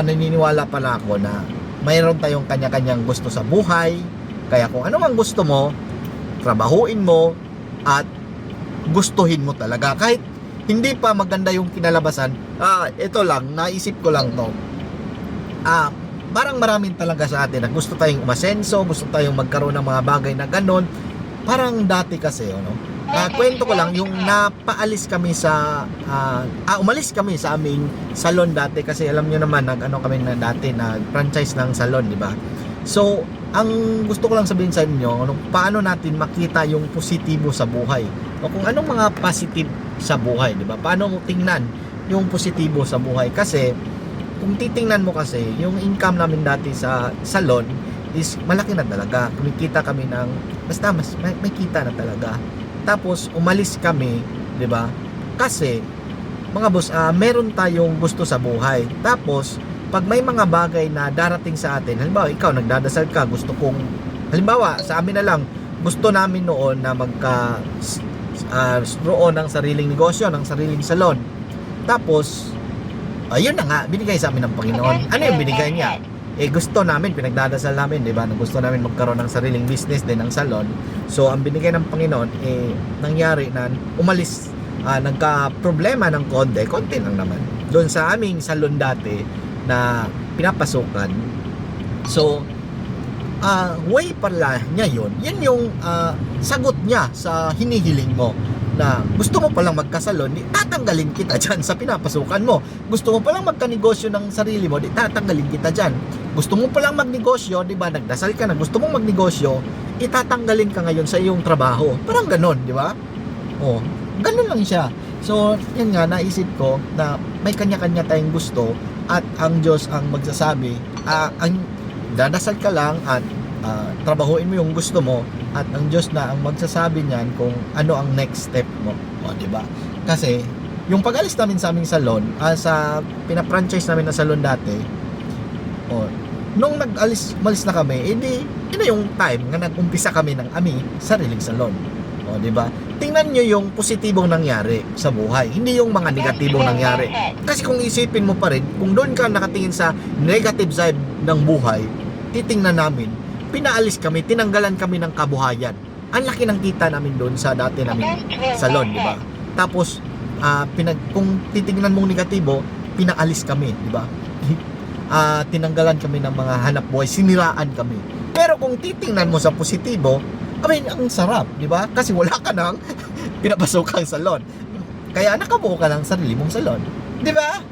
naniniwala pala ako na mayroon tayong kanya-kanyang gusto sa buhay. Kaya kung ano mang gusto mo, trabahuin mo at gustuhin mo talaga. Kahit hindi pa maganda yung kinalabasan, ito lang, naisip ko lang to. Parang maraming talaga sa atin na gusto tayong umasenso, gusto tayong magkaroon ng mga bagay na ganon. Parang dati kasi, kwento ko lang, yung napaalis kami sa umalis kami sa aming salon dati kasi alam nyo naman kami na dati nag-franchise ng salon, di ba? So, ang gusto ko lang sabihin sa inyo, paano natin makita yung positibo sa buhay o kung anong mga positive sa buhay, di ba? Paano mo tingnan yung positibo sa buhay? Kasi kung titingnan mo kasi, yung income namin dati sa salon is malaki na talaga. Kumikita kami ng basta may kita na talaga. Tapos umalis kami, 'di ba? Kasi mga boss, meron tayong gusto sa buhay. Tapos pag may mga bagay na darating sa atin, halimbawa ikaw nagdadasal ka, halimbawa sa amin na lang, gusto namin noon na roon ng sariling negosyo, ng sariling salon. Tapos ayun na nga, binigay sa amin ng Panginoon. Ano yung binigay niya? Gusto namin, pinagdadasal namin, di ba? Gusto namin magkaroon ng sariling business din ng salon. So, ang binigay ng Panginoon, nangyari na umalis, nagka-problema ng konti lang naman. Doon sa aming salon dati na pinapasukan. So, way pala niya yun. Yan yung sagot niya sa hinihiling mo. Na gusto mo palang magkasalon, di tatanggalin kita dyan sa pinapasukan mo. Gusto mo palang magkanegosyo ng sarili mo, di tatanggalin kita dyan. Gusto mo palang magnegosyo, di ba, nagdasal ka na, gusto mong magnegosyo, itatanggalin ka ngayon sa iyong trabaho. Parang ganon, di ba? Ganon lang siya. So, yan nga, naisip ko na may kanya-kanya tayong gusto at ang Diyos ang magsasabi, ang dadasal ka lang at trabahuin mo yung gusto mo at ang Diyos na ang magsasabi niyan kung ano ang next step mo. Di ba? Kasi yung pag-alis namin sa aming salon, sa pina-franchise namin na salon dati, nung malis na kami, edi na yung time nga nag-umpisa kami ng aming sariling salon. Di ba? Tingnan niyo yung positibong nangyari sa buhay, hindi yung mga negatibong nangyari. Kasi kung isipin mo pa rin, kung doon ka nakatingin sa negative side ng buhay, titingnan namin, pinaalis kami, tinanggalan kami ng kabuhayan. Ang laki ng kita namin doon sa dati naming salon, di ba? Tapos, kung titingnan mong negatibo, pinaalis kami, di ba? Tinanggalan kami ng mga hanap buhay, siniraan kami. Pero kung titingnan mo sa positibo, ang sarap, di ba? Kasi wala ka nang pinapasokang salon. Kaya nakabuo ka ng sarili mong salon, di ba?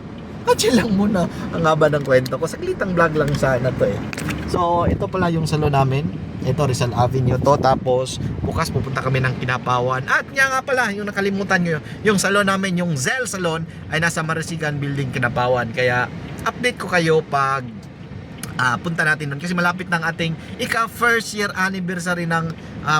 Chill lang muna ang haba ng kwento ko. Saglitang vlog lang sana to eh. So, ito pala yung salon namin. Ito, Rizal Avenue to. Tapos, bukas pupunta kami ng Kinapawan. At nga pala, yung nakalimutan nyo, yung salon namin, yung Zell Salon, ay nasa Marasigan Building, Kinapawan. Kaya, update ko kayo pag punta natin doon. Kasi malapit ng ating first year anniversary ng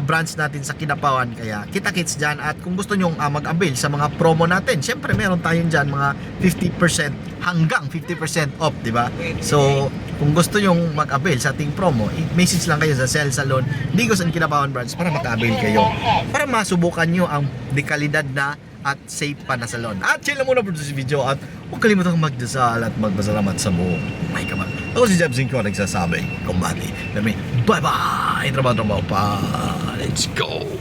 branch natin sa Kinapawan. Kaya, kita-kits dyan. At kung gusto nyo mag-avail sa mga promo natin, syempre meron tayong dyan mga 50% hanggang 50% off, di ba? So, kung gusto nyong mag-avail sa ating promo, message lang kayo sa Zell Salon, Digos and Kinabawan Branch para maka-avail kayo. Para masubukan nyo ang dekalidad na at safe pa na salon. At chill lang muna po sa video at huwag kalimutang magdasal at magpasalamat sa buong may kaman. Ako si Jeb Zinco, nagsasabi, kumbati. Bye-bye! Trabaho pa! Let's go!